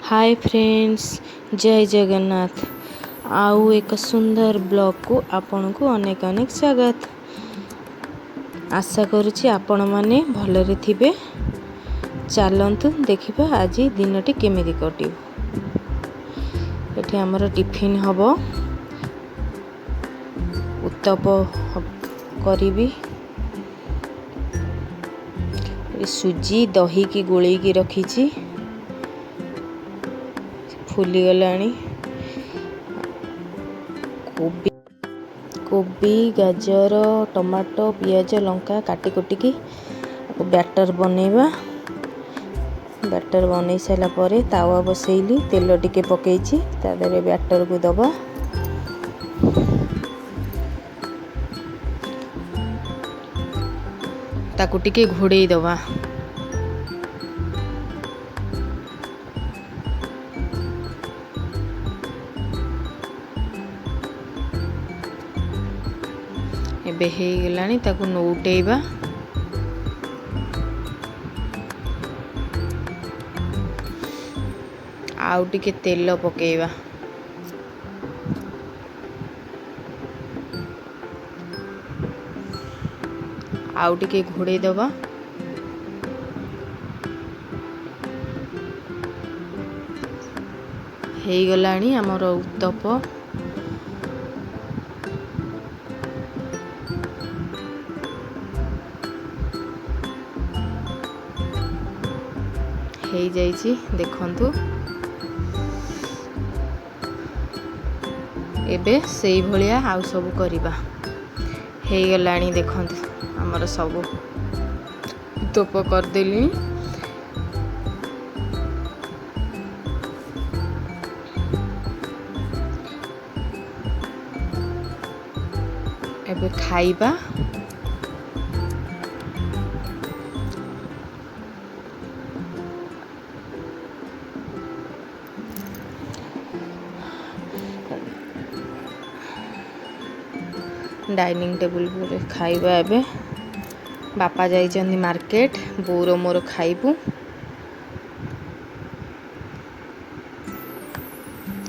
Hi friends, जय जगन्नाथ। आउ एक सुंदर ब्लॉग को आपण को अनेक अनेक स्वागत। आशा करुछि आपण माने भलरे थिबे। चलंतु देखिबा आज दिनटी केमिति कटियो। एठी हमर टिफिन हबो। उत्तप करिबी। सुजी दही की गोळी की रखीची, फुली गलानी। कोबी गाजर टमाटो पियाज लंका काटी कुटिकी बैटर बनैबा। बैटर बनै सारा परे तावा बसैली, तेल टिके पकेइची, ता देरे बैटर को दबा। ताकू टिके घोड़े दबा। एबे हे गलानी, ताकू नौटेबा। आउ टिके तेल पकेइबा। आउ टिके घोड़े दबा। हे गलानी हमर उत्तप। हे जाइछि देखंतु। एबे सेई भलिया आउ सब करिबा। हे गलानी देखंतु हमर सब उत्तप कर देली। एबे खाइबा। डाइनिंग टेबल पर खाइबा। एबे बापा जाइछन्ती मार्केट, बोर मोर खाइबू।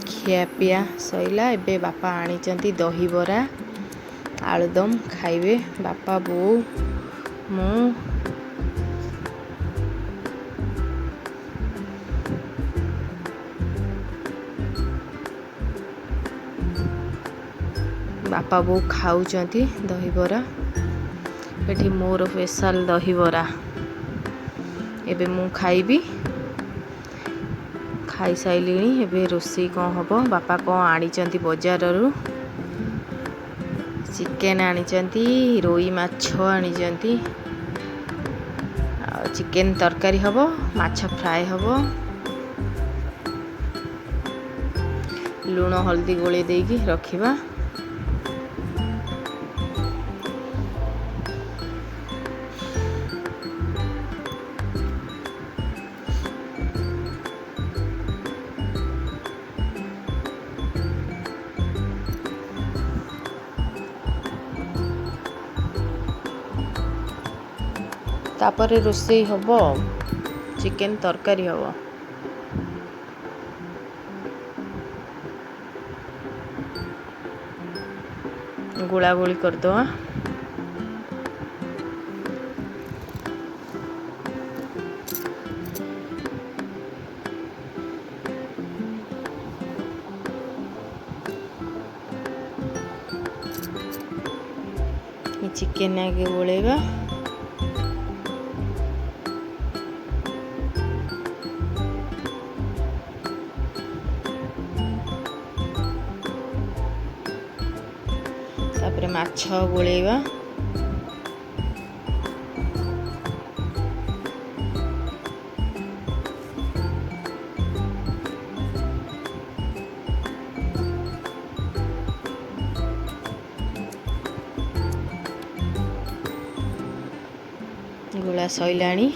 खिया पिया सइला। एबे बापा आनिचन्ती दही बरा आलुदम खाइबे बापा बो मु। बापा बो खाउचंती दही बरा। एठी मोर स्पेशल दही बरा। एबे मु खाइबी। खाई साइलिनी। एबे रोसई कौन हबो। बापा कौन आनिचंती बजाररू। चिकेन आनिचंती, रोई माछ आनिचंती। चिकेन तरकारी हबो, माछ फ्राए हबो। लूण हल्दी गोले देकी रखिबा। तापरे रोसई हबो, चिकेन तरकारी हबो। गोला गोली कर दो। चिकेन आगे गोलेबा। तापरे माछ गोलेबा। गोला सैलाणी।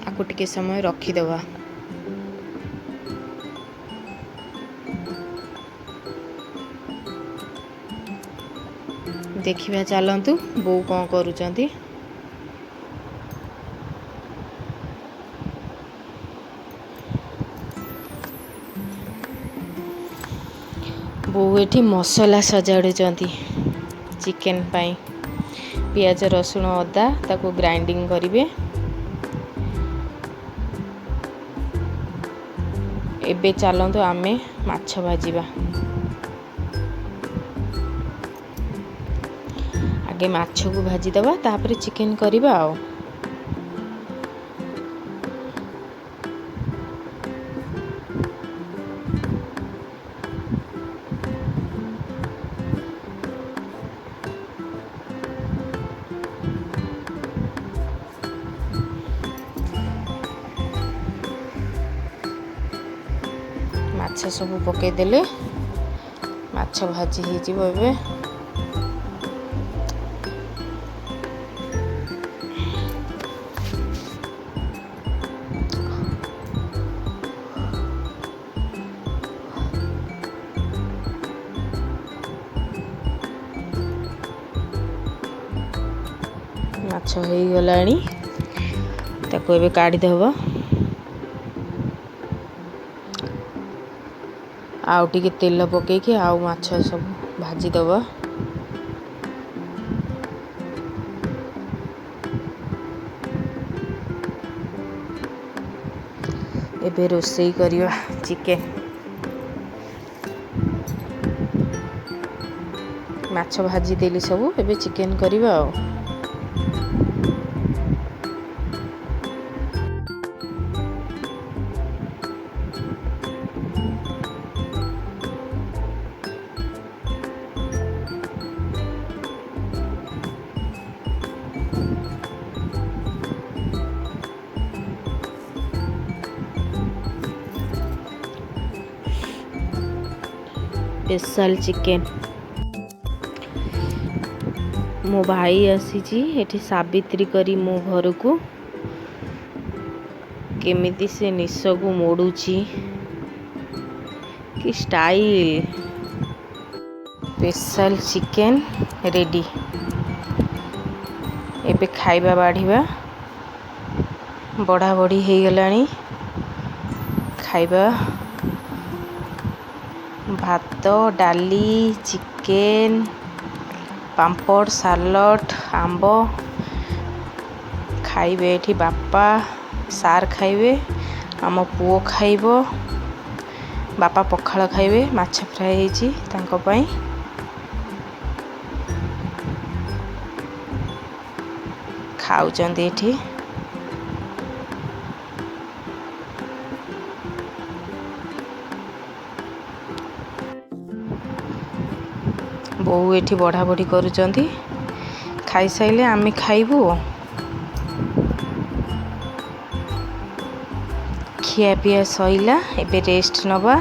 आकु टिके समय रखीदबा। देखिबा चलंतु बो कौन करूचंती। ବୋଉ ଏଠି ମସଲା ସଜାଡ଼ୁଛନ୍ତି ଚିକେନ୍ ପାଇଁ। ପିଆଜ ରସୁଣ ଅଦା ତାକୁ ଗ୍ରାଇଣ୍ଡିଙ୍ଗ କରିବେ। ଏବେ ଚାଲନ୍ତୁ ଆମେ ମାଛ ଭାଜିବା। ଆଗେ ମାଛକୁ ଭାଜିଦେବା, ତାପରେ ଚିକେନ୍ କରିବା ଆଉ। ମାଛ ସବୁ ପକେଇଦେଲେ ମାଛ ଭାଜି ହେଇଯିବ। ଏବେ ମାଛ ହେଇଗଲାଣି, ତାକୁ ଏବେ କାଢ଼ିଦେବ। ଆଉ ଟିକେ ତେଲ ପକେଇକି ଆଉ ମାଛ ସବୁ ଭାଜିଦେବ। ଏବେ ରୋଷେଇ କରିବା ଚିକେନ୍। ମାଛ ଭାଜିଦେଲି ସବୁ, ଏବେ ଚିକେନ୍ କରିବା ଆଉ। Special chicken. ମୋ ଭାଇ ଆସିଛି ଏଠି ସାବିତ୍ରୀ କରି ମୋ ଘରକୁ। କେମିତି ସେ ନିଶକୁ ମୋଡ଼ୁଛି, କି ଷ୍ଟାଇଲ। Special chicken ready. ଏବେ ଖାଇବା ବାଢ଼ିବା। ବଢ଼ା ବଢ଼ି ହେଇଗଲାଣି। ଖାଇବା ଭାତ, ଡାଲି, ଚିକେନ୍, ପାମ୍ପଡ଼, ସାଲଡ଼, ଆମ୍ବ। ଖାଇବେ ଏଠି ବାପା, ସାର୍ ଖାଇବେ, ଆମ ପୁଅ ଖାଇବ। ବାପା ପଖାଳ ଖାଇବେ, ମାଛ ଫ୍ରାଏ ହେଇଛି ତାଙ୍କ ପାଇଁ। ଖାଉଛନ୍ତି ଏଠି। ବୋଉ ଏଠି ବଢ଼ା ବଢ଼ି କରୁଛନ୍ତି। ଖାଇସାରିଲେ ଆମେ ଖାଇବୁ। ଖିଆପିଆ ସଇଲା, ଏବେ ରେଷ୍ଟ ନେବା।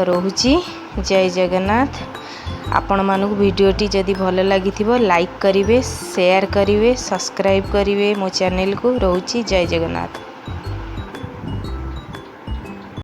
ରହୁଛି। ଜୟ ଜଗନ୍ନାଥ। ଆପଣମାନଙ୍କୁ ଭିଡ଼ିଓଟି ଯଦି ଭଲ ଲାଗିଥିବ ଲାଇକ୍ କରିବେ, ସେୟାର କରିବେ, ସବସ୍କ୍ରାଇବ୍ କରିବେ ମୋ ଚ୍ୟାନେଲକୁ। ରହୁଛି। ଜୟ ଜଗନ୍ନାଥ।